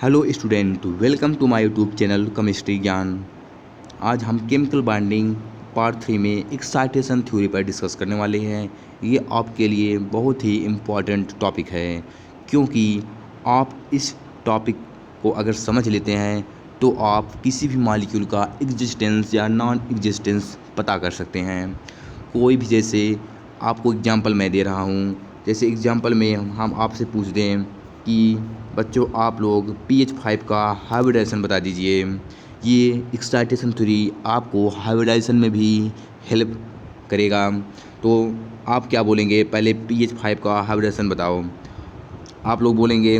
Hello student, welcome to my YouTube channel chemistry Gyan. आज हम chemical bonding part 3 में excitation theory पर discuss करने वाले हैं। ये आपके लिए बहुत ही इम्पॉर्टेंट टॉपिक है, क्योंकि आप इस टॉपिक को अगर समझ लेते हैं तो आप किसी भी मॉलिक्यूल का एग्जिस्टेंस या नॉन एग्जिस्टेंस पता कर सकते हैं। कोई भी, जैसे आपको एग्जांपल मैं दे रहा हूँ, जैसे एग्जांपल में हम आपसे पूछ दें कि बच्चों आप लोग pH5 का हाइब्रिडाइजेशन बता दीजिए। ये एक्साइटेशन थ्योरी आपको हाइब्रिडाइजेशन में भी हेल्प करेगा। तो आप क्या बोलेंगे, पहले pH5 का हाइब्रिडाइजेशन बताओ। आप लोग बोलेंगे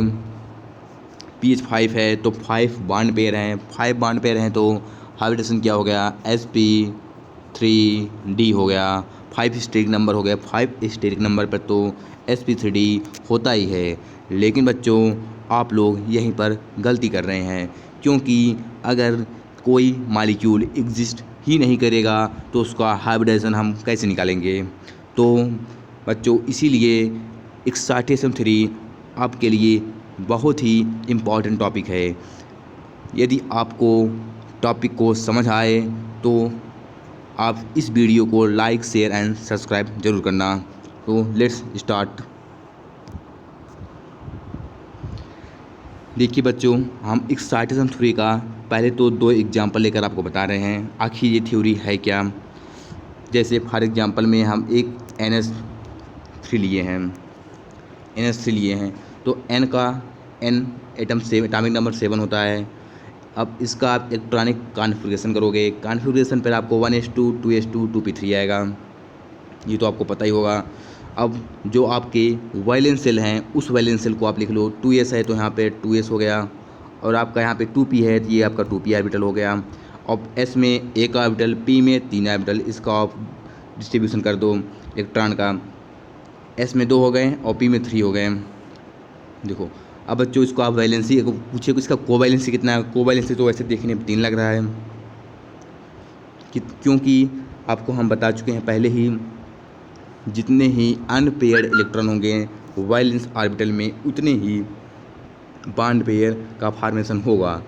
pH5 है तो 5 बॉन्ड पेयर हैं, 5 बॉन्ड पेयर हैं तो हाइब्रिडेशन क्या हो गया, sp3d हो गया। 5 स्टेरिक नंबर हो गया, 5 स्टेरिक नंबर पर तो sp3d होता ही है। लेकिन बच्चों आप लोग यहीं पर गलती कर रहे हैं, क्योंकि अगर कोई मॉलिक्यूल एग्जिस्ट ही नहीं करेगा तो उसका हाइब्रिडाइजेशन हम कैसे निकालेंगे। तो बच्चों इसीलिए एक्साइटेशन थ्योरी आपके लिए बहुत ही इम्पॉर्टेंट टॉपिक है। यदि आपको टॉपिक को समझ आए तो आप इस वीडियो को लाइक, शेयर एंड सब्सक्राइब जरूर करना। तो लेट्स स्टार्ट। देखिए बच्चों, हम एक्साइटेशन थ्योरी का पहले तो 2 एग्जाम्पल लेकर आपको बता रहे हैं आखिर ये थ्योरी है क्या। जैसे फॉर एग्जाम्पल में हम एक NH3 लिए हैं तो N एटम से एटॉमिक नंबर 7 होता है। अब इसका आप इलेक्ट्रॉनिक कॉन्फ़िगरेशन करोगे, कॉन्फ़िगरेशन पर आपको 1s2 2s2 2p3 आएगा, ये तो आपको पता ही होगा। अब जो आपके वैलेंस सेल हैं उस वैलेंस सेल को आप लिख लो, 2s है तो यहाँ पे 2s हो गया, और आपका यहाँ पे 2p है तो ये आपका 2p ऑर्बिटल हो गया। अब s में 1 ऑर्बिटल, p में 3 ऑर्बिटल, इसका आप डिस्ट्रीब्यूशन कर दो इलेक्ट्रॉन का, s में 2 हो गए और p में 3 हो गए। देखो अब बच्चों इसको आप वैलेंसी पूछे, इसका कोवैलेंसी कितना है। कोवैलेंसी तो वैसे देखने में 3 लग रहा है क्योंकि आपको हम बता चुके हैं पहले ही, जितने ही अनपेयर्ड इलेक्ट्रॉन होंगे वैलेंस ऑर्बिटल में उतने ही बॉन्ड पेयर का फॉर्मेशन होगा।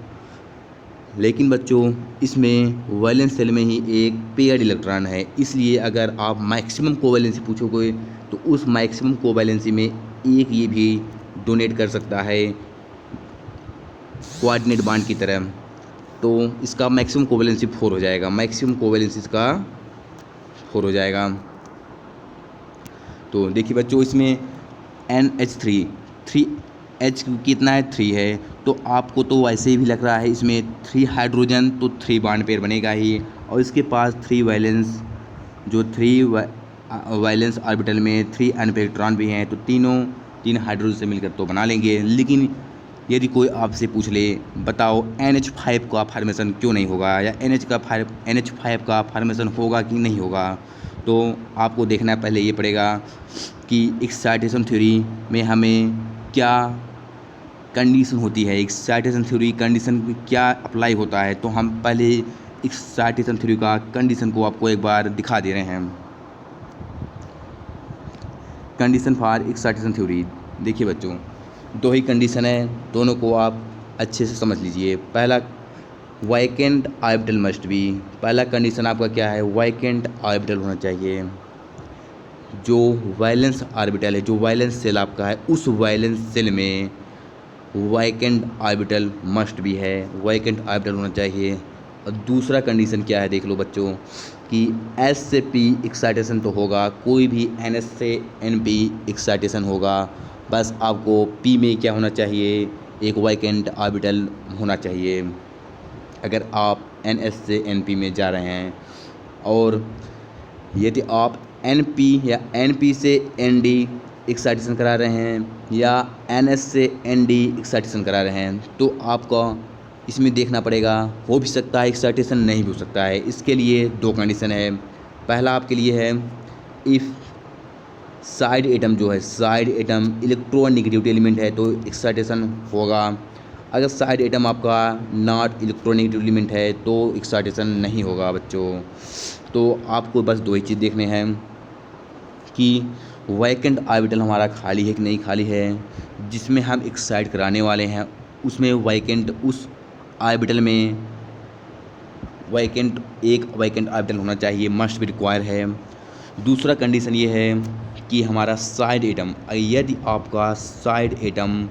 लेकिन बच्चों इसमें वैलेंस सेल में ही एक पेयर्ड इलेक्ट्रॉन है, इसलिए अगर आप मैक्सिमम कोवैलेंसी पूछोगे तो उस मैक्सिमम कोवैलेंसी में एक ये भी डोनेट कर सकता है कोऑर्डिनेट बॉन्ड की तरह, तो इसका मैक्सिमम कोवैलेंसी 4 हो जाएगा। मैक्सिमम कोवैलेंसी इसका 4 हो जाएगा। तो देखिए बच्चों इसमें NH3 3H कितना है, 3 है, तो आपको तो वैसे भी लग रहा है इसमें 3 हाइड्रोजन तो 3 बॉन्ड पेयर बनेगा ही, और इसके पास 3 वैलेंस, जो 3 वैलेंस ऑर्बिटल में 3 अनपेयर्ड इलेक्ट्रॉन भी हैं, तो तीन हाइड्रोजन से मिलकर तो बना लेंगे। लेकिन यदि कोई आपसे पूछ ले बताओ NH5 का फॉर्मेशन क्यों नहीं होगा, या NH5 का फॉर्मेशन होगा कि नहीं होगा, तो आपको देखना पहले ये पड़ेगा कि एक्साइटेशन थ्योरी में हमें क्या कंडीशन होती है, एक्साइटेशन थ्योरी कंडीशन क्या अप्लाई होता है। तो हम पहले एक्साइटेशन थ्योरी का कंडीशन को आपको एक बार दिखा दे रहे हैं। कंडीशन फॉर एक्साइटेशन थ्योरी, देखिए बच्चों 2 ही कंडीशन है, दोनों को आप अच्छे से समझ लीजिए। पहला वैकेंट ऑर्बिटल मस्ट बी, पहला कंडीशन आपका क्या है, वैकेंट ऑर्बिटल होना चाहिए। जो वैलेंस ऑर्बिटल है, जो वैलेंस सेल आपका है, उस वैलेंस सेल में वैकेंट ऑर्बिटल मस्ट भी है, वैकेंट ऑर्बिटल होना चाहिए। और दूसरा कंडीशन क्या है देख लो बच्चों, कि S से P एक्साइटेशन तो होगा, कोई भी NS से NP एक्साइटेशन होगा, बस आपको P में क्या होना चाहिए, एक वैकेंट ऑर्बिटल होना चाहिए अगर आप NS से NP में जा रहे हैं। और यदि आप NP या NP से ND एक्साइटेशन करा रहे हैं या NS से ND एक्साइटेशन करा रहे हैं, तो आपका इसमें देखना पड़ेगा, हो भी सकता है एक्साइटेशन, नहीं भी हो सकता है। इसके लिए 2 कंडीशन है। पहला आपके लिए है इफ़ साइड एटम जो है, साइड एटम इलेक्ट्रोनेगेटिविटी एलिमेंट है तो एक्साइटेशन होगा। अगर साइड एटम आपका नॉट इलेक्ट्रोनेगेटिव एलिमेंट है तो एक्साइटेशन नहीं होगा बच्चों। तो आपको बस 2 ही चीज़ देखने हैं कि वैकेंट ऑर्बिटल हमारा खाली है कि नहीं खाली है, जिसमें हम एक्साइट कराने वाले हैं उसमें वैकेंट उस ऑर्बिटल में एक वैकेंट ऑर्बिटल होना चाहिए, मस्ट बी रिक्वायर है। दूसरा कंडीशन ये है कि हमारा साइड एटम, यदि आपका side atom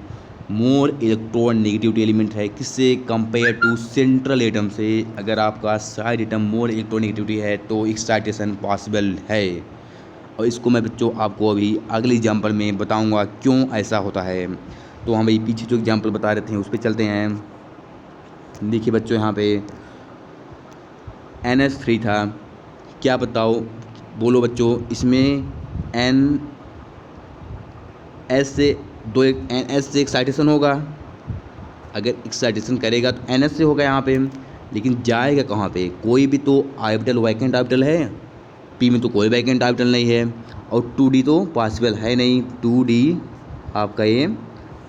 more electron negativity element है, किससे कंपेयर टू सेंट्रल एटम से, अगर आपका side atom more electron negativity है तो एक्साइटेशन पॉसिबल है। और इसको मैं बच्चों आपको अभी अगले एग्जाम्पल में बताऊंगा क्यों ऐसा होता है। तो हम अभी पीछे जो एग्जाम्पल बता रहे थे उस पर चलते हैं। देखिए बच्चों, यहाँ पे NH3 था, क्या बताओ, बोलो बच्चों, इसमें NS से NS से एक्साइटेशन होगा। अगर एक्साइटेशन करेगा तो NH से होगा यहाँ पे, लेकिन जाएगा कहाँ पे? कोई भी तो ऑर्बिटल वैकेंट ऑर्बिटल है, P में तो कोई वैकेंट ऑर्बिटल नहीं है, और 2D तो पॉसिबल है नहीं, 2D आपका ये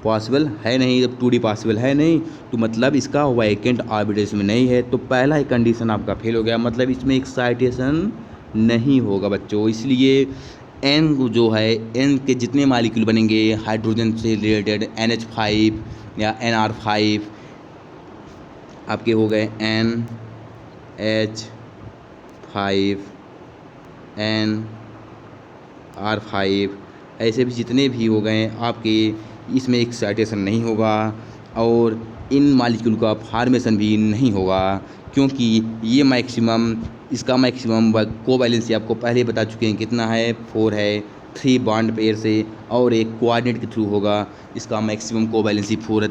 पॉसिबल है नहीं। जब 2D पॉसिबल है नहीं तो मतलब इसका वैकेंट ऑर्बिटल इसमें नहीं है, तो पहला ही कंडीशन आपका फेल हो गया, मतलब इसमें एक्साइटेशन नहीं होगा बच्चों। इसलिए N जो है, N के जितने मालिक्यूल बनेंगे हाइड्रोजन से रिलेटेड, NH5 या NR5 आपके हो गए, NH5 NR5, ऐसे भी जितने भी हो गए आपके, इसमें एक्साइटेशन नहीं होगा और इन मालिक्यूल का फॉर्मेशन भी नहीं होगा, क्योंकि ये इसका मैक्सिमम कोवैलेंसी आपको पहले बता चुके हैं कितना है, 4 है, 3 बॉन्ड पेयर से और एक कोऑर्डिनेट के थ्रू होगा। इसका मैक्सिमम कोवैलेंसी 4 है,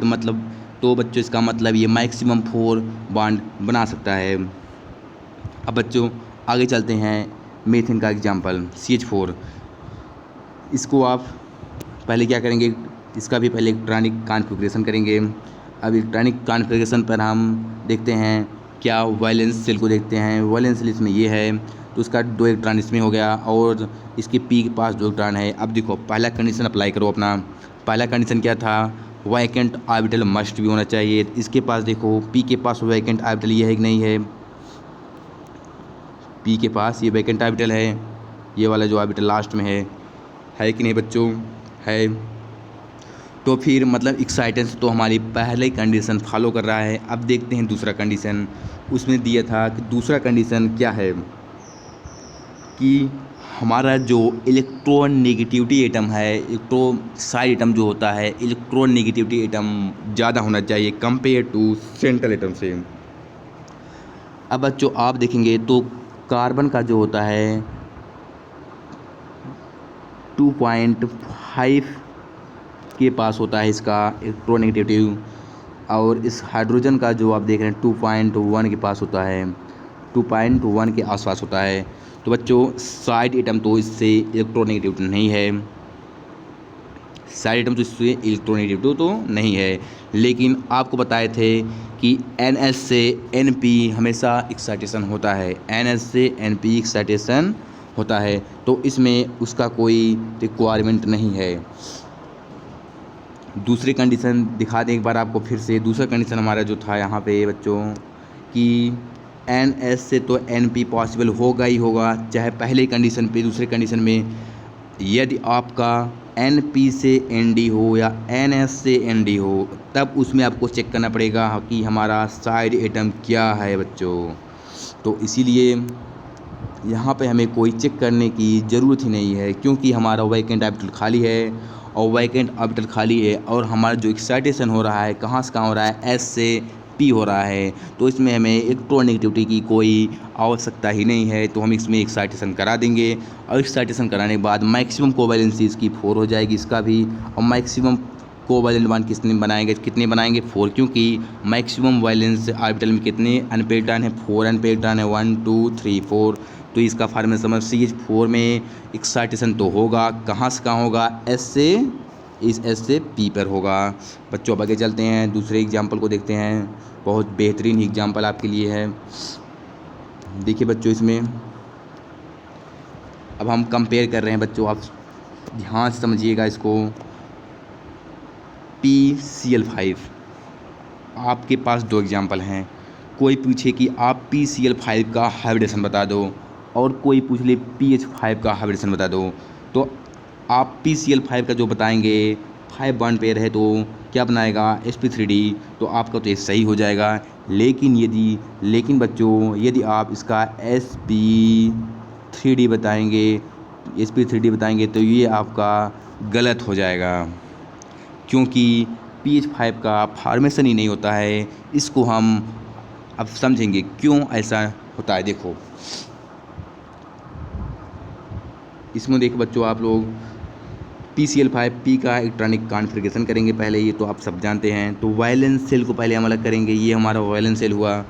तो बच्चों इसका मतलब ये मैक्सिमम 4 बॉन्ड बना सकता है। अब बच्चों आगे चलते हैं, मीथेन का एग्जाम्पल CH4। इसको आप पहले क्या करेंगे, इसका भी पहले इलेक्ट्रॉनिक कॉन्फ़िगरेशन करेंगे। अब इलेक्ट्रॉनिक कॉन्फ़िगरेशन पर हम देखते हैं, क्या वैलेंस सेल को देखते हैं। वैलेंस सेल इसमें ये है, तो उसका 2 इलेक्ट्रॉन इसमें हो गया और इसके P के पास 2 इलेक्ट्रॉन है। अब देखो पहला कंडीशन अप्लाई करो अपना। पहला कंडीशन क्या था, वैकेंट ऑर्बिटल मस्ट भी होना चाहिए। इसके पास देखो P के पास वैकेंट ऑर्बिटल ये है कि नहीं है, P के पास ये वैकेंट ऑर्बिटल है, ये वाला जो ऑर्बिटल लास्ट में है कि नहीं बच्चों, है। तो फिर मतलब एक्साइटेशन तो हमारी पहले कंडीशन फॉलो कर रहा है। अब देखते हैं दूसरा कंडीशन, उसमें दिया था कि दूसरा कंडीशन क्या है कि हमारा जो इलेक्ट्रॉन नेगेटिविटी एटम है, साइड एटम जो होता है, इलेक्ट्रॉन नेगेटिविटी एटम ज़्यादा होना चाहिए कंपेयर टू सेंट्रल एटम से। अब बच्चों आप देखेंगे तो कार्बन का जो होता है 2.5 के पास होता है इसका इलेक्ट्रोनेगेटिविटी, और इस हाइड्रोजन का जो आप देख रहे हैं 2.1 के पास होता है, 2.1 के आसपास होता है। तो बच्चों साइड एटम तो इससे इलेक्ट्रोनेगेटिविटी नहीं है, साइड एटम तो इससे इलेक्ट्रोनेगेटिविटी तो नहीं है, लेकिन आपको बताए थे कि NH से NP हमेशा एक्साइटेशन होता है, NH से NP एक्साइटेशन होता है, तो इसमें उसका कोई रिक्वायरमेंट नहीं है। दूसरी कंडीशन दिखा दें एक बार आपको फिर से। दूसरा कंडीशन हमारा जो था यहाँ पे बच्चों कि NH से तो NP पॉसिबल होगा ही होगा, चाहे पहले कंडीशन पे दूसरे कंडीशन में यदि आपका NP से ND हो या NH से ND हो, तब उसमें आपको चेक करना पड़ेगा कि हमारा साइड एटम क्या है बच्चों। तो इसीलिए यहाँ पे हमें कोई चेक करने की ज़रूरत ही नहीं है, क्योंकि हमारा वैकेंट ऑर्बिटल खाली है, और वैकेंट ऑर्बिटल खाली है और हमारा जो एक्साइटेशन हो रहा है कहाँ से कहाँ हो रहा है, S से P हो रहा है, तो इसमें हमें इलेक्ट्रोनेगेटिविटी की कोई आवश्यकता ही नहीं है। तो हम इसमें एक्साइटेशन करा देंगे, और एक्साइटेशन कराने के बाद मैक्सिमम कोवैलेंसी इसकी 4 हो जाएगी, इसका भी। और मैक्सिमम कोवैलेंट बॉन्ड कितने बनाएंगे 4, क्योंकि मैक्सिमम वैलेंस ऑर्बिटल में कितने अनपेयर्ड इलेक्ट्रॉन है, 4 अनपेयर्ड इलेक्ट्रॉन है, 1 2 3 4। तो इसका फॉर्मूला समझ, CH4 में एक्साइटेशन तो होगा, कहाँ से कहाँ होगा, S से P पर होगा। बच्चों अब आगे चलते हैं, दूसरे एग्जाम्पल को देखते हैं, बहुत बेहतरीन एग्जाम्पल आपके लिए है। देखिए बच्चों, इसमें अब हम कंपेयर कर रहे हैं बच्चों, आप ध्यान से समझिएगा इसको। PCl5, आपके पास 2 एग्जाम्पल हैं। कोई पूछे कि आप PCl5 का हाइब्रिडेशन बता दो, और कोई पूछ ले PH5 का हाइब्रिडेशन बता दो, तो आप PCl5 का जो बताएंगे 5 बॉन्ड पेयर है तो क्या बनाएगा sp3d, तो आपका तो ये सही हो जाएगा। लेकिन बच्चों यदि आप इसका sp3d बताएंगे तो ये आपका गलत हो जाएगा, क्योंकि pH5 का फॉर्मेशन ही नहीं होता है। इसको हम अब समझेंगे क्यों ऐसा होता है। देखो इसमें देखो बच्चों, आप लोग PCl5P का इलेक्ट्रॉनिक कॉन्फ़िगरेशन करेंगे पहले, ये तो आप सब जानते हैं। तो वैलेंस सेल को पहले हम अलग करेंगे। ये हमारा वैलेंस सेल हुआ।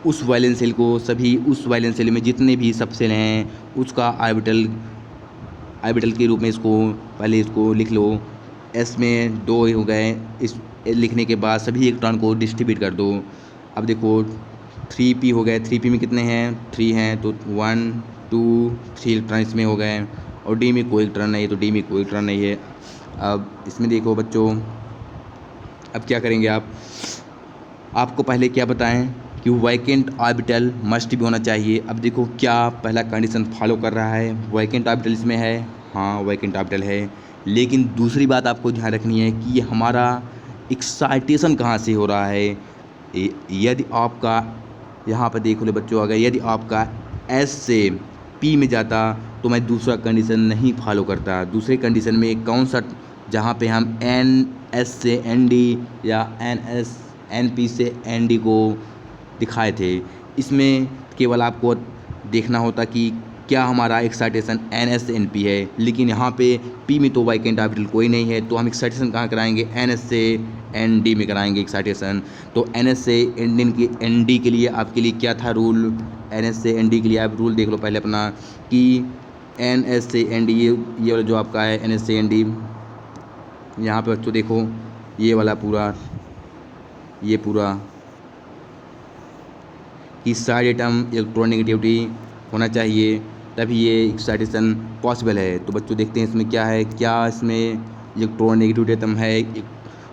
उस वैलेंस सेल में जितने भी सब सेल हैं उसका ऑर्बिटल के रूप में इसको लिख लो। S में 2 हो गए। इस लिखने के बाद सभी इलेक्ट्रॉन को डिस्ट्रीब्यूट कर दो। अब देखो 3p हो गए। 3p में कितने हैं? 3 हैं, तो 1 2 3 इलेक्ट्रॉन इसमें हो गए। और d में कोई इलेक्ट्रॉन नहीं है, तो d में कोई इलेक्ट्रॉन नहीं है। अब इसमें देखो बच्चों, अब क्या करेंगे आपको पहले क्या बताएं कि वैकेंट ऑर्बिटल मस्ट भी होना चाहिए। अब देखो क्या पहला कंडीशन फॉलो कर रहा है, वैकेंट ऑर्बिटल इसमें है। हाँ वैकेंट ऑर्बिटल है, लेकिन दूसरी बात आपको ध्यान रखनी है कि हमारा एक्साइटेशन कहाँ से हो रहा है। यदि आपका यहाँ पर देख लो बच्चों, अगर यदि आपका S से P में जाता तो मैं दूसरा कंडीशन नहीं फॉलो करता। दूसरे कंडीशन में कौन सा, जहाँ पे हम NS से ND या NP से ND को दिखाए थे, इसमें केवल आपको देखना होता कि क्या हमारा एक्साइटेशन NS से NP है। लेकिन यहाँ पे P में तो वैकेंट ऑर्बिटल कोई नहीं है, तो हम एक्साइटेशन कहाँ कराएंगे? NS से ND में कराएंगे एक्साइटेशन। तो NS से ND के लिए आपके लिए क्या था रूल? NS से ND के लिए आप रूल देख लो पहले अपना, कि NS से ND ये वाला जो आपका है NS से ND, यहाँ पे बच्चों देखो ये वाला पूरा कि साइड एटम इलेक्ट्रोनेगेटिविटी होना चाहिए, तभी ये एक्साइटेशन पॉसिबल है। तो बच्चों देखते हैं इसमें क्या है, क्या इसमें इलेक्ट्रोनेगेटिविटी एटम है।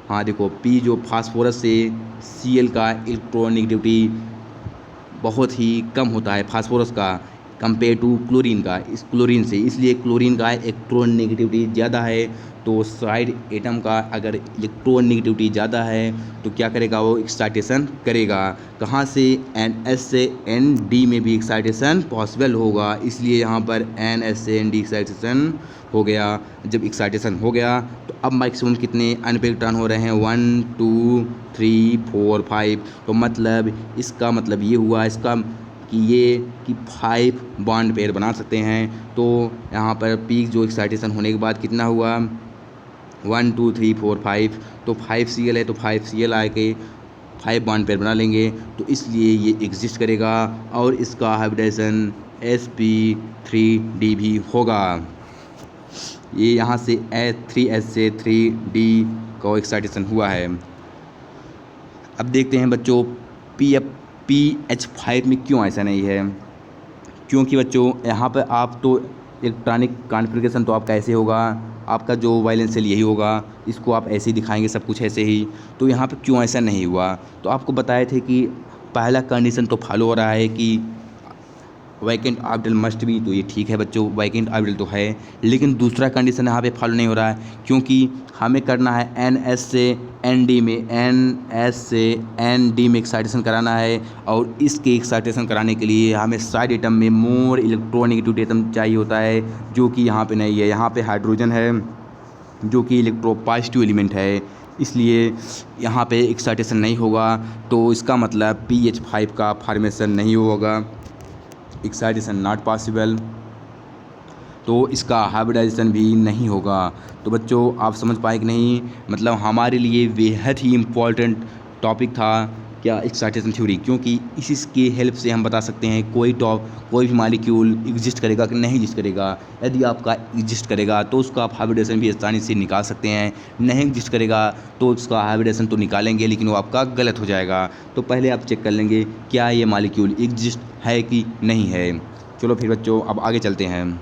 हाँ देखो P जो फास्फोरस से Cl का इलेक्ट्रोनेगेटिविटी बहुत ही कम होता है फास्फोरस का कंपेयर टू क्लोरीन से, इसलिए क्लोरीन का इलेक्ट्रॉन नेगेटिविटी ज़्यादा है। तो साइड एटम का अगर इलेक्ट्रॉन नेगेटिविटी ज़्यादा है तो क्या करेगा? वो एक्साइटेशन करेगा। कहाँ से? NS से ND में भी एक्साइटेशन पॉसिबल होगा, इसलिए यहाँ पर NS से ND एक्साइटेशन हो गया। जब एक्साइटेशन हो गया तो अब मैक्सिमम कितने अनपेक्ड इलेक्ट्रॉन हो रहे हैं? 1 2 3 4 5। तो मतलब इसका मतलब ये हुआ कि 5 बॉन्ड पेयर बना सकते हैं। तो यहाँ पर पीक जो एक्साइटेशन होने के बाद कितना हुआ? 1 2 3 4 5। तो 5Cl है तो 5Cl आके 5 बॉन्ड पेयर बना लेंगे, तो इसलिए ये एग्जिस्ट करेगा और इसका हाइब्रिडाइजेशन sp3d भी होगा। ये यहाँ से 3s से 3d का एक्साइटेशन हुआ है। अब देखते हैं बच्चों pH5 में क्यों ऐसा नहीं है। क्योंकि बच्चों यहाँ पर आप तो इलेक्ट्रॉनिक कॉन्फ़िगरेशन तो आपका ऐसे होगा, आपका जो वैलेंस सेल यही होगा, इसको आप ऐसे ही दिखाएंगे सब कुछ ऐसे ही। तो यहाँ पर क्यों ऐसा नहीं हुआ? तो आपको बताए थे कि पहला कंडीशन तो फॉलो हो रहा है कि वैकेंट ऑर्बिटल मस्ट भी, तो ये ठीक है बच्चों, वैकेंट ऑर्बिटल तो है। लेकिन दूसरा कंडीशन यहाँ पे फॉलो नहीं हो रहा है, क्योंकि हमें करना है NS से ND में एक्साइटेशन कराना है। और इसके एक्साइटेशन कराने के लिए हमें साइड एटम में मोर इलेक्ट्रोनेगेटिविटी एटम चाहिए होता है, जो कि यहाँ पे नहीं है। यहाँ पे हाइड्रोजन है जो कि इलेक्ट्रोपॉजिटिव एलिमेंट है, इसलिए यहाँ पे एक्साइटेशन नहीं होगा। तो इसका मतलब pH5 का फॉर्मेशन नहीं होगा, एक्साइटेशन नॉट पॉसिबल, तो इसका हाइब्रिडाइजेशन भी नहीं होगा। तो बच्चों आप समझ पाए कि नहीं? मतलब हमारे लिए बेहद ही इम्पॉर्टेंट टॉपिक था क्या एक्साइटेशन थ्योरी, क्योंकि इसकी हेल्प से हम बता सकते हैं कोई भी मॉलिक्यूल एग्जिस्ट करेगा कि नहीं एग्जिस्ट करेगा। यदि आपका एग्जिस्ट करेगा तो उसका आप हाइब्रिडेशन भी आसानी से निकाल सकते हैं, नहीं एग्जिस्ट करेगा तो उसका हाइब्रिडेशन तो निकालेंगे लेकिन वो आपका गलत हो जाएगा। तो पहले आप चेक कर लेंगे क्या ये मॉलिक्यूल एग्जिस्ट है कि नहीं है। चलो फिर बच्चों अब आगे चलते हैं।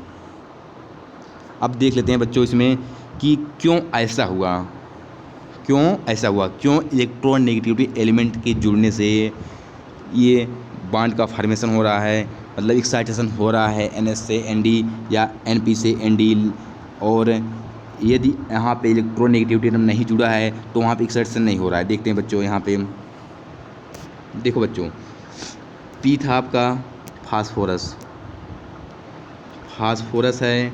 अब देख लेते हैं बच्चों इसमें कि क्यों ऐसा हुआ, क्यों इलेक्ट्रॉन नेगेटिविटी एलिमेंट के जुड़ने से ये बॉन्ड का फॉर्मेशन हो रहा है, मतलब एक्साइटेशन हो रहा है NS से ND या NP से ND। और यदि यहाँ पे इलेक्ट्रोनेगेटिविटी एटम नहीं जुड़ा है तो वहाँ पे एक्साइटेशन नहीं हो रहा है। देखते हैं बच्चों, यहाँ पे देखो बच्चों, पी था आपका फास्फोरस, फास्फोरस है,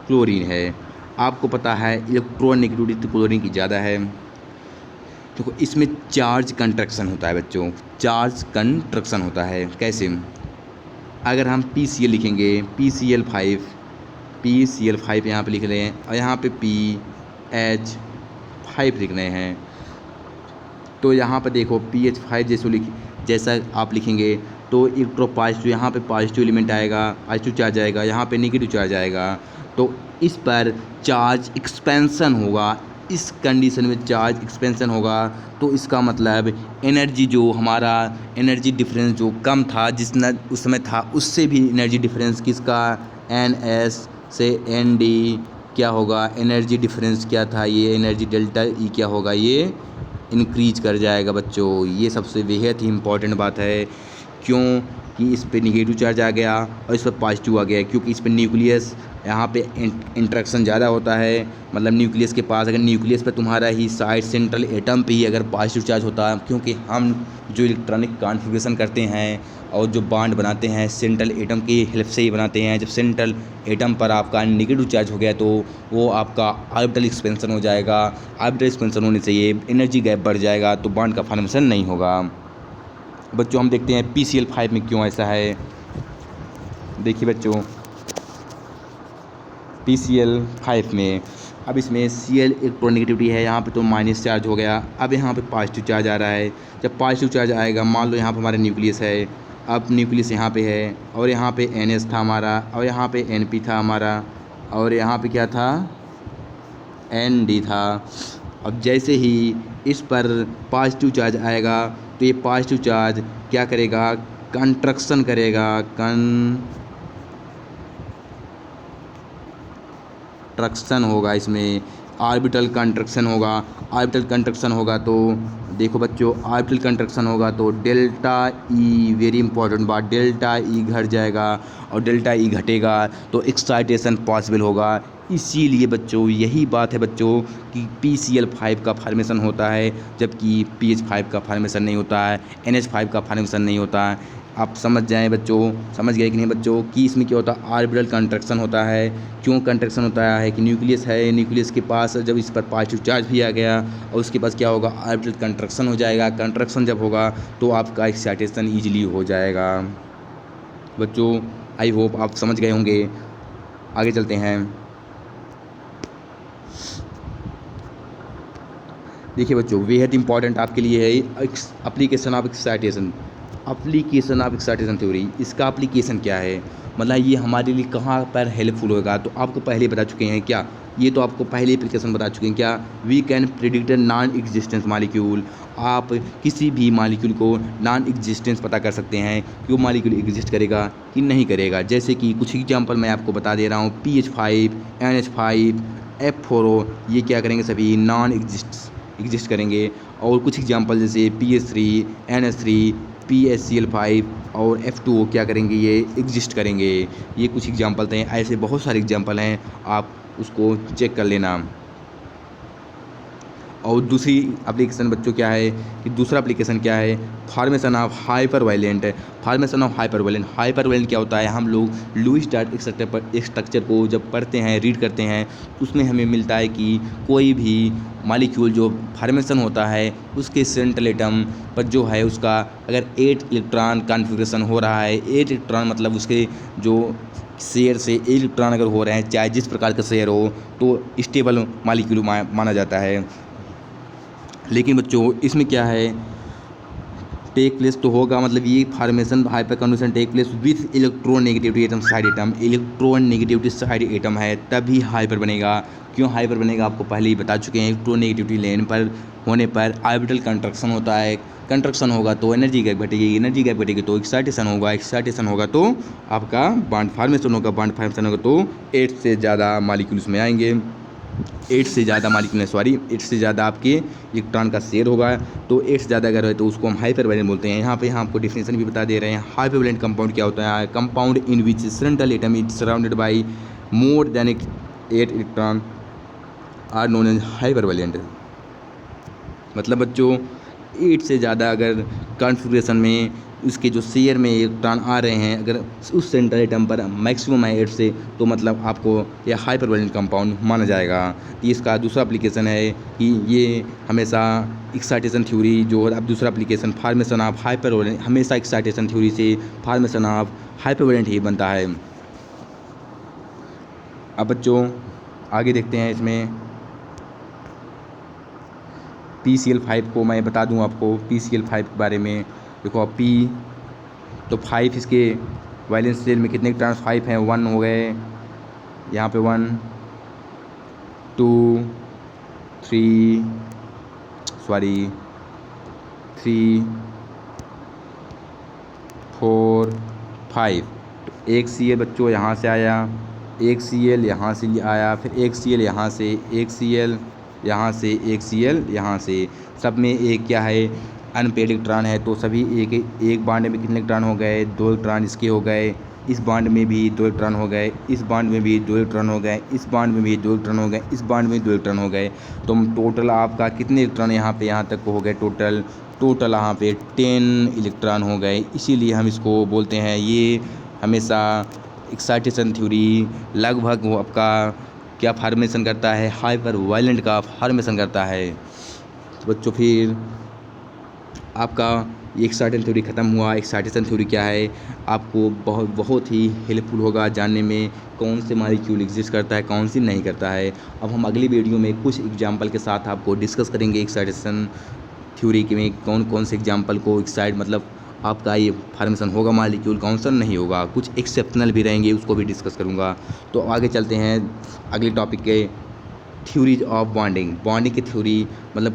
क्लोरीन है। आपको पता है इलेक्ट्रोनेगेटिविटी तो क्लोरीन की ज़्यादा है। देखो इसमें चार्ज कंट्रैक्शन होता है बच्चों, चार्ज कंट्रैक्शन होता है। कैसे? अगर हम PCl लिखेंगे, PCl5 यहाँ पे लिख रहे हैं और यहाँ पे PH5 लिख रहे हैं, तो यहाँ पर देखो PH5 जैसा आप लिखेंगे तो इलेक्ट्रोपॉजिटिव, यहाँ पे पॉजिटिव एलिमेंट आएगा, पॉजिटिव चार्ज आएगा, यहाँ पे नेगेटिव चार्ज आएगा, तो इस पर चार्ज एक्सपेंशन होगा। इस कंडीशन में चार्ज एक्सपेंशन होगा तो इसका मतलब एनर्जी, जो हमारा एनर्जी डिफरेंस जो कम था जितना उस समय था, उससे भी एनर्जी डिफरेंस किसका, NS से ND क्या होगा, एनर्जी डिफरेंस क्या था, ये एनर्जी डेल्टा E क्या होगा, ये इंक्रीज कर जाएगा बच्चों। ये सबसे बेहद ही इम्पॉर्टेंट बात है। क्यों कि इस पे निगेटिव चार्ज आ गया और इस पर पॉजिटिव आ गया, क्योंकि इस पर न्यूक्लियस यहाँ पे इंट्रैक्शन ज़्यादा होता है। मतलब न्यूक्लियस के पास, अगर न्यूक्लियस पर तुम्हारा ही साइड सेंट्रल एटम पे ही अगर पॉजिटिव चार्ज होता है, क्योंकि हम जो इलेक्ट्रॉनिक कॉन्फ़िगरेशन करते हैं और जो बॉन्ड बनाते हैं सेंट्रल एटम की हेल्प से ही बनाते हैं। जब सेंट्रल एटम पर आपका नेगेटिव चार्ज हो गया तो वो आपका ऑर्बिटल एक्सपेंशन हो जाएगा। ऑर्बिटल एक्सपेंशन होने से ये एनर्जी गैप बढ़ जाएगा, तो बॉन्ड का फॉर्मेशन नहीं होगा। बच्चों हम देखते हैं PCl5 में क्यों ऐसा है। देखिए बच्चों, PCl5 में अब इसमें Cl इलेक्ट्रोनेगेटिविटी है, यहाँ पे तो माइनस चार्ज हो गया। अब यहाँ पे पॉजिटिव चार्ज आ रहा है। जब पॉजिटिव चार्ज आएगा, मान लो यहाँ पे हमारा न्यूक्लियस है, अब न्यूक्लियस यहाँ पे है और यहाँ पे NS था हमारा और यहाँ पे NP था हमारा और यहाँ पे क्या था, ND था। अब जैसे ही इस पर पॉजिटिव चार्ज आएगा तो ये पॉजिटिव चार्ज क्या करेगा, कंट्रैक्शन करेगा, कंट्रैक्शन होगा, इसमें ऑर्बिटल कंट्रैक्शन होगा। ऑर्बिटल कंट्रैक्शन होगा तो देखो बच्चों, ऑर्बिटल कंट्रैक्शन होगा तो डेल्टा E, वेरी इंपॉर्टेंट बात, डेल्टा E घट जाएगा और डेल्टा E घटेगा तो एक्साइटेशन पॉसिबल होगा। इसीलिए बच्चों यही बात है बच्चों कि PCl5 का फॉर्मेशन होता है जबकि PH5 का फॉर्मेशन नहीं होता है, NH5 का फॉर्मेशन नहीं होता है। आप समझ जाएं बच्चों, समझ गए कि नहीं बच्चों कि इसमें क्या होता है, ऑर्बिटल कंट्रैक्शन होता है। क्यों कंट्रैक्शन होता है कि न्यूक्लियस है, न्यूक्लियस के पास जब इस पर पॉजिटिव चार्ज भी आ गया और उसके पास क्या होगा, ऑर्बिटल कंट्रैक्शन हो जाएगा। कंट्रैक्शन जब होगा तो आपका एक्साइटेशन ईजिली हो जाएगा। बच्चों आई होप आप समझ गए होंगे। आगे चलते हैं। देखिए बच्चों, बेहद इंपॉर्टेंट आपके लिए है application of excitation, application of excitation theory. इसका एप्लीकेशन क्या है, मतलब ये हमारे लिए कहाँ पर हेल्पफुल होगा, तो आपको पहले बता चुके हैं क्या, ये तो आपको पहले एप्लीकेशन बता चुके हैं क्या, we can predict non existence molecule. आप किसी भी मालिक्यूल को नॉन एग्जिस्टेंस पता कर सकते हैं कि वो मालिक्यूल एग्जिस्ट करेगा कि नहीं करेगा। जैसे कि कुछ एग्जांपल मैं आपको बता दे रहा हूँ, PH5, NH5, F4O, ये क्या करेंगे, सभी नॉन एग्जिस्ट करेंगे। और कुछ एग्जांपल जैसे PS3, NH3, PCl5 और F2O क्या करेंगे, ये एग्जिस्ट करेंगे। ये कुछ एग्जांपल हैं, ऐसे बहुत सारे एग्जांपल हैं, आप उसको चेक कर लेना। और दूसरी एप्लीकेशन बच्चों क्या है कि दूसरा एप्लीकेशन क्या है, फॉर्मेशन ऑफ हाइपरवायलेंट। फॉर्मेशन ऑफ हाइपरवायलेंट, हाइपरवायलेंट क्या होता है, हम लोग लुईस डार्ट स्ट्रक्चर को जब पढ़ते हैं, रीड करते हैं, उसमें हमें मिलता है कि कोई भी मॉलिक्यूल जो फॉर्मेशन होता है उसके सेंट्रल एटम पर जो है उसका अगर 8 इलेक्ट्रॉन कॉन्फ़िगरेशन हो रहा है, 8 इलेक्ट्रॉन मतलब उसके जो शेयर से 1 इलेक्ट्रॉन अगर हो रहे हैं, चाहे जिस प्रकार का शेयर हो, तो स्टेबल मॉलिक्यूल माना जाता है। लेकिन बच्चों इसमें क्या है, टेक प्लेस तो होगा, मतलब ये formation hyper condition take place with electronegativity atom side atom, electronegativity side atom है तभी हाइपर बनेगा। क्यों हाइपर बनेगा आपको पहले ही बता चुके हैं, इलेक्ट्रोनेगेटिविटी लेन पर होने पर ऑर्बिटल कंट्रैक्शन होता है, कंट्रैक्शन होगा तो एनर्जी गैप घटेगी, एनर्जी गैप घटेगी तो एक्साइटेशन होगा, एक्साइटेशन होगा तो आपका बॉन्ड फॉर्मेशन होगा, बॉन्ड फॉर्मेशन होगा तो 8 से ज़्यादा मॉलिक्यूल्स में आएंगे, 8 से ज़्यादा मॉलिक्यूल, 8 से ज़्यादा आपके इलेक्ट्रॉन का शेयर होगा, तो 8 से ज़्यादा अगर है तो उसको हम हाइपरवैलेंट बोलते हैं। यहाँ पे आपको डिफिनेशन भी बता दे रहे हैं। हाइपरवैलेंट कंपाउंड क्या होता है, compound in which central atom is surrounded by more than 8 electron are known as hypervalent. मतलब बच्चों 8 से ज़्यादा अगर कॉन्फ़िगरेशन में उसके जो शेयर में इलेक्ट्रॉन आ रहे हैं, अगर उस सेंट्रल एटम पर मैक्सिमम है 8 से, तो मतलब आपको यह हाइपरवैलेंट कंपाउंड माना जाएगा। ये इसका दूसरा एप्लीकेशन है कि ये हमेशा एक्साइटेशन थ्योरी जो, अब दूसरा एप्लीकेशन फॉर्मेशन ऑफ हाइपरवैलेंट, हमेशा एक्साइटेशन थ्योरी से फॉर्मेशन ऑफ हाइपरवैलेंट ही बनता है। अब बच्चों आगे देखते हैं इसमें PCl5 को मैं बता दूं आपको PCl5 के बारे में। देखो P तो 5 इसके वैलेंस शेल में कितने इलेक्ट्रॉन 5 हैं, 1 हो गए यहाँ पे 1 2 3 4 5। तो एक Cl बच्चों यहाँ से आया, एक Cl यहाँ से आया, फिर एक Cl यहाँ से, एक Cl यहाँ से, एक Cl यहाँ से। सब में एक क्या है, अनपेड इलेक्ट्रॉन है, तो सभी एक बांड में कितने इलेक्ट्रॉन हो गए, 2 इलेक्ट्रॉन इसके हो गए, इस बांड में भी 2 इलेक्ट्रॉन हो गए, इस बांड में भी 2 इलेक्ट्रॉन हो गए, इस बांड में भी 2 इलेक्ट्रॉन हो गए, इस बांड में 2 इलेक्ट्रॉन हो गए। तो टोटल आपका कितने इलेक्ट्रॉन यहाँ पे यहाँ तक हो गए, टोटल यहाँ पे 10 इलेक्ट्रॉन हो गए। इसीलिए हम इसको बोलते हैं, ये हमेशा एक्साइटेशन थ्योरी लगभग वो आपका क्या फॉर्मेशन करता है, हाइपरवैलेंट का फॉर्मेशन करता है। तो बच्चों फिर आपका ये एक्साइटेशन थ्योरी ख़त्म हुआ। एक्साइटेशन थ्योरी क्या है, आपको बहुत ही हेल्पफुल होगा जानने में कौन से मॉलिक्यूल एग्जिस्ट करता है, कौन सी नहीं करता है। अब हम अगली वीडियो में कुछ एग्जांपल के साथ आपको डिस्कस करेंगे एक्साइटेशन थ्योरी के में कौन कौन से एग्जांपल को एक्साइट मतलब आपका ये फॉर्मेशन होगा मॉलिक्यूल, कौन सा नहीं होगा, कुछ एक्सेप्शनल भी रहेंगे, उसको भी डिस्कस करूँगा। तो आगे चलते हैं अगले टॉपिक के, थ्योरीज ऑफ बॉन्डिंग। बॉन्डिंग की थ्योरी मतलब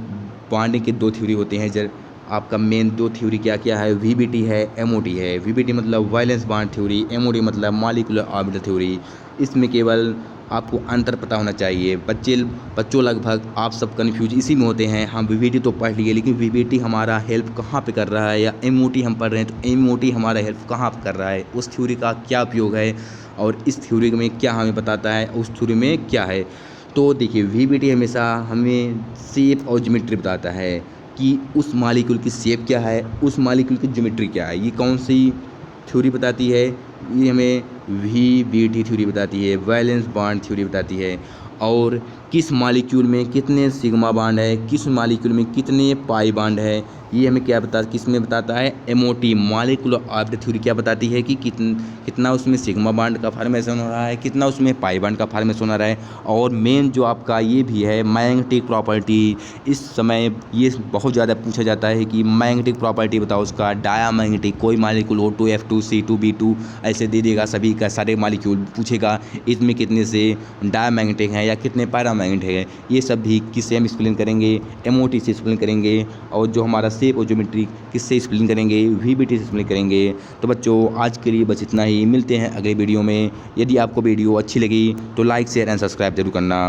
बॉन्डिंग के 2 थ्योरी होते हैं। जब आपका मेन 2 थ्योरी क्या क्या है, VBT है, MOT है। VBT मतलब वैलेंस बॉन्ड थ्योरी, MOT मतलब मॉलिक्यूलर ऑर्बिटल थ्योरी। इसमें केवल आपको अंतर पता होना चाहिए। बच्चों लगभग आप सब कन्फ्यूज इसी में होते हैं, हम VBT तो पढ़ लिए, लेकिन VBT हमारा हेल्प कहाँ पे कर रहा है, या MOT हम पढ़ रहे हैं तो MOT हमारा हेल्प कहाँ पे कर रहा है, उस थ्योरी का क्या उपयोग है और इस थ्योरी में क्या हमें बताता है, उस थ्योरी में क्या है। तो देखिए VBT हमेशा हमें शेप और ज्योमेट्री बताता है कि उस मॉलिक्यूल की शेप क्या है, उस मॉलिक्यूल की ज्योमेट्री क्या है। ये कौन सी थ्योरी बताती है, ये हमें VBT थ्योरी बताती है, वैलेंस बॉन्ड थ्योरी बताती है। और किस मॉलिक्यूल में कितने सिग्मा बॉन्ड है, किस मॉलिक्यूल में कितने पाई बॉन्ड है, ये हमें क्या बता किस में बताता है, MOT मॉलिक्यूलर ऑर्बिटल थ्योरी क्या बताती है कि कितना उसमें सिग्मा बॉन्ड का फॉर्मेशन हो रहा है, कितना उसमें पाई बॉन्ड का फॉर्मेशन हो रहा है। और मेन जो आपका ये भी है मैग्नेटिक प्रॉपर्टी, इस समय ये बहुत ज़्यादा पूछा जाता है कि मैग्नेटिक प्रॉपर्टी बताओ उसका। डायामैग्नेटिक कोई मॉलिक्यूल हो, 2F2 C2 B2 ऐसे दे देगा, सभी का सारे मॉलिक्यूल पूछेगा इसमें कितने से डायामैग्नेटिक हैं या कितने पैरामैग्नेटिक है। ये सब भी किससे हम एक्सप्लेन करेंगे, MOT से एक्सप्लेन करेंगे। और जो हमारा शेप और ज्योमेट्री किससे एक्सप्लेन करेंगे, VBT से एक्सप्लेन करेंगे। तो बच्चों आज के लिए बस इतना ही, मिलते हैं अगले वीडियो में। यदि आपको वीडियो अच्छी लगी तो लाइक शेयर एंड सब्सक्राइब जरूर करना।